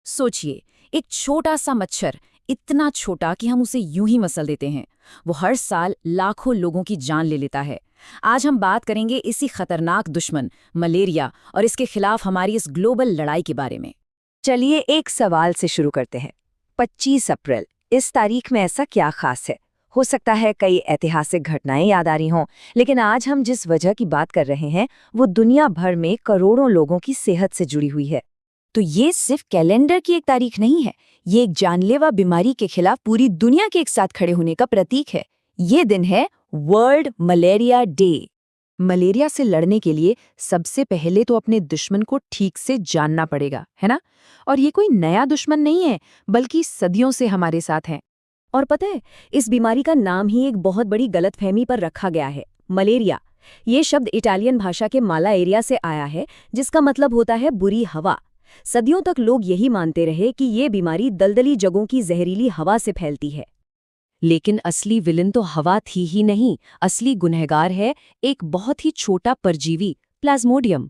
सोचिए, एक छोटा सा मच्छर, इतना छोटा कि हम उसे यूं ही मसल देते हैं, वो हर साल लाखों लोगों की जान ले लेता है। आज हम बात करेंगे इसी खतरनाक दुश्मन मलेरिया और इसके खिलाफ हमारी इस ग्लोबल लड़ाई के बारे में। चलिए एक सवाल से शुरू करते हैं। 25 अप्रैल, इस तारीख में ऐसा क्या खास है? हो सकता है कई ऐतिहासिक घटनाएं याद आ रही हों, लेकिन आज हम जिस वजह की बात कर रहे हैं वो दुनिया भर में करोड़ों लोगों की सेहत से जुड़ी हुई है। तो ये सिर्फ कैलेंडर की एक तारीख नहीं है, ये एक जानलेवा बीमारी के खिलाफ पूरी दुनिया के एक साथ खड़े होने का प्रतीक है। ये दिन है वर्ल्ड मलेरिया डे। मलेरिया से लड़ने के लिए सबसे पहले तो अपने दुश्मन को ठीक से जानना पड़ेगा, है ना? और ये कोई नया दुश्मन नहीं है, बल्कि सदियों से हमारे साथ है। और पता है, इस बीमारी का नाम ही एक बहुत बड़ी गलतफहमी पर रखा गया है, मलेरिया। ये शब्द इटालियन भाषा के माला एरिया से आया है, जिसका मतलब होता है बुरी हवा। सदियों तक लोग यही मानते रहे कि ये बीमारी दलदली जगहों की जहरीली हवा से फैलती है। लेकिन असली विलन तो हवा थी ही नहीं, असली गुनहगार है एक बहुत ही छोटा परजीवी, प्लाज्मोडियम।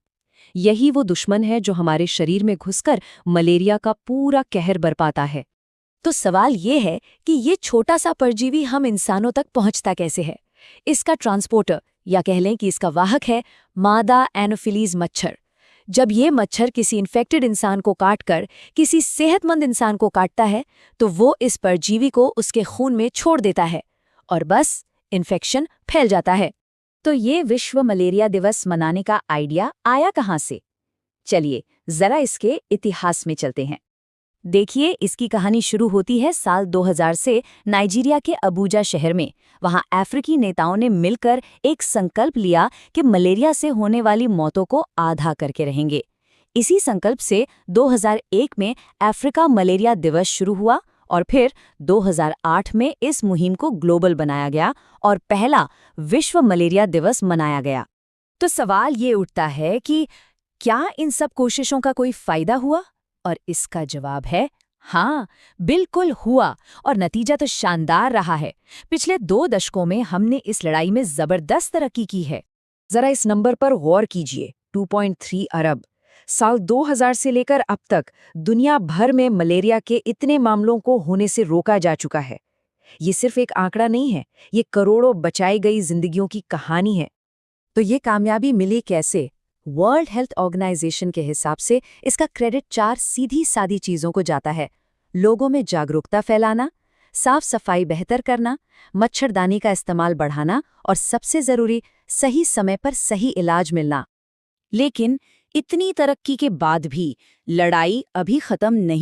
यही वो दुश्मन है जो हमारे शरीर में घुसकर मलेरिया का पूरा कहर बरपाता है। तो सवाल ये है कि ये छोटा सा परजीवी हम इंसानों तक पहुंचता कैसे है? इसका ट्रांसपोर्टर, या कह लें कि इसका वाहक है मादा एनोफिलीज मच्छर। जब ये मच्छर किसी इन्फेक्टेड इंसान को काटकर किसी सेहतमंद इंसान को काटता है, तो वो इस परजीवी को उसके खून में छोड़ देता है और बस इन्फेक्शन फैल जाता है। तो ये विश्व मलेरिया दिवस मनाने का आइडिया आया कहाँ से? चलिए जरा इसके इतिहास में चलते हैं। देखिए, इसकी कहानी शुरू होती है साल 2000 से नाइजीरिया के अबूजा शहर में। वहां अफ्रीकी नेताओं ने मिलकर एक संकल्प लिया कि मलेरिया से होने वाली मौतों को आधा करके रहेंगे। इसी संकल्प से 2001 में अफ्रीका मलेरिया दिवस शुरू हुआ और फिर 2008 में इस मुहिम को ग्लोबल बनाया गया और पहला विश्व मलेरिया दिवस मनाया गया। तो सवाल ये उठता है कि क्या इन सब कोशिशों का कोई फायदा हुआ? और इसका जवाब है हाँ, बिल्कुल हुआ। और नतीजा तो शानदार रहा है। पिछले 2 दशकों में हमने इस लड़ाई में जबरदस्त तरक्की की है। जरा इस नंबर पर गौर कीजिए, 2.3 अरब। साल 2000 से लेकर अब तक दुनिया भर में मलेरिया के इतने मामलों को होने से रोका जा चुका है। ये सिर्फ एक आंकड़ा नहीं है, ये करोड़ों बचाई गई जिंदगियों की कहानी है। तो ये कामयाबी मिली कैसे? वर्ल्ड हेल्थ ऑर्गेनाइजेशन के हिसाब से इसका क्रेडिट 4 सीधी सादी चीज़ों को जाता है। लोगों में जागरूकता फैलाना, साफ सफाई बेहतर करना, मच्छरदानी का इस्तेमाल बढ़ाना और सबसे ज़रूरी, सही समय पर सही इलाज मिलना। लेकिन इतनी तरक्की के बाद भी लड़ाई अभी ख़त्म नहीं